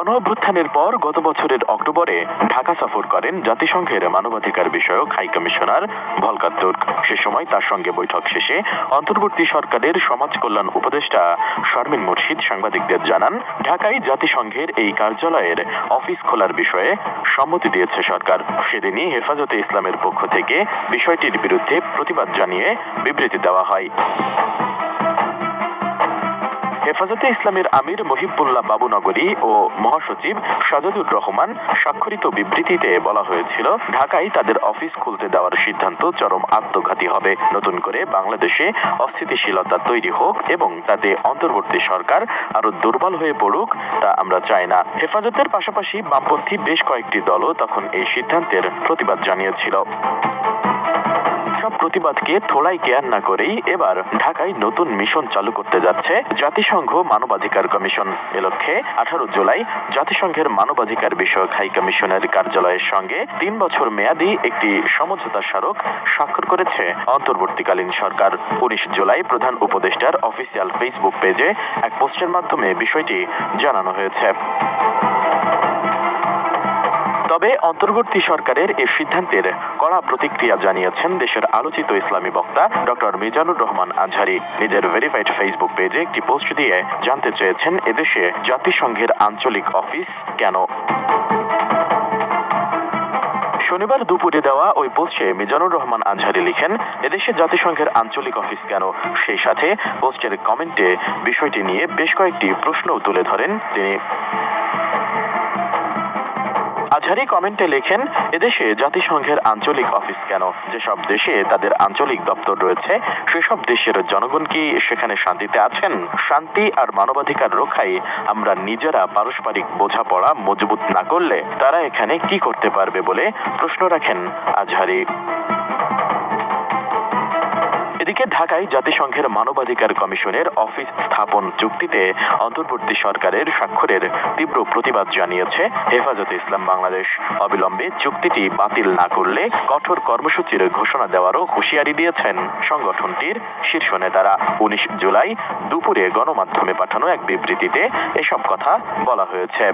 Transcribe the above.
গণঅভ্যুত্থানের পর গত বছরের অক্টোবরে ঢাকা সফর করেন জাতিসংঘের মানবাধিকার বিষয়ক হাই কমিশনার ভলকার তুর্ক। সে সময় তার সঙ্গে বৈঠক শেষে অন্তর্বর্তী সরকারের সমাজ কল্যাণ উপদেষ্টা শারমিন মুর্শিদ সাংবাদিকদের জানান, ঢাকায় জাতিসংঘের এই কার্যালয়ের অফিস খোলার বিষয়ে সম্মতি দিয়েছে সরকার। সেদিনই হেফাজতে ইসলামের পক্ষ থেকে বিষয়টির বিরুদ্ধে প্রতিবাদ জানিয়ে বিবৃতি দেওয়া হয়। হেফাজতে ইসলামের আমির মহিবুল্লাহ বাবুনগরী ও মহাসচিব সাজাদুর রহমান স্বাক্ষরিত বিবৃতিতে বলা হয়েছিল, ঢাকায় তাদের অফিস খুলতে দেওয়ার সিদ্ধান্ত চরম আত্মঘাতী হবে। নতুন করে বাংলাদেশে অস্থিতিশীলতা তৈরি হোক এবং তাতে অন্তর্বর্তী সরকার আরো দুর্বল হয়ে পড়ুক, তা আমরা চাই না। হেফাজতের পাশাপাশি বামপন্থী বেশ কয়েকটি দলও তখন এই সিদ্ধান্তের প্রতিবাদ জানিয়েছিল। সব প্রতিবাদকে থোড়াই কেয়ার না করেই এবার ঢাকায় নতুন মিশন চালু করতে যাচ্ছে জাতিসংঘ মানবাধিকার কমিশন। এ লক্ষ্যে 18 জুলাই জাতিসংঘের মানবাধিকার বিষয়ক হাই কমিশনের কার্যালয়ের সঙ্গে 3 বছর মেয়াদী একটি সমঝোতা স্মারক স্বাক্ষর করেছে অন্তর্বর্তীকালীন সরকার। 19 জুলাই প্রধান উপদেষ্টার অফিসিয়াল ফেসবুক পেজে এক পোস্টের মাধ্যমে বিষয়টি জানানো হয়েছে। তবে অন্তর্বর্তী সরকারের এই সিদ্ধান্তের কড়া প্রতিক্রিয়া জানিয়েছেন দেশের আলোচিত ইসলামী বক্তা ডক্টর মিজানুর রহমান আজহারী। নিজের ভেরিফাইড ফেসবুক পেজে একটি পোস্ট দিয়ে জানতে চেয়েছেন, এদেশে জাতিসংঘের আঞ্চলিক অফিস কেন? শনিবার দুপুরে দেওয়া ওই পোস্টে মিজানুর রহমান আজহারী লিখেন, এদেশে জাতিসংঘের আঞ্চলিক অফিস কেন? সেই সাথে পোস্টের কমেন্টে বিষয়টি নিয়ে বেশ কয়েকটি প্রশ্নও তুলে ধরেন তিনি। আজহারী কমেন্টে লেখেন, এদেশে জাতিসংঘের আঞ্চলিক অফিস কেন? যেসব দেশে তাদের আঞ্চলিক দপ্তর রয়েছে সেসব দেশের জনগণ কি সেখানে শান্তিতে আছেন? শান্তি আর মানবাধিকার রক্ষায় আমরা নিজেরা পারস্পরিক বোঝাপড়া মজবুত না করলে তারা এখানে কি করতে পারবে বলে প্রশ্ন রাখেন আজহারী। এদিকে ঢাকায় জাতিসংঘের মানবাধিকার কমিশনের অফিস স্থাপন চুক্তিতে অন্তর্বর্তী সরকারের স্বাক্ষরের তীব্র প্রতিবাদ জানিয়েছে হেফাজতে ইসলাম বাংলাদেশ। অবিলম্বে চুক্তিটি বাতিল না করলে কঠোর কর্মসূচির ঘোষণা দেওয়ারও হুঁশিয়ারি দিয়েছেন সংগঠনটির শীর্ষ নেতারা। 19 জুলাই দুপুরে গণমাধ্যমে পাঠানো এক বিবৃতিতে এসব কথা বলা হয়েছে।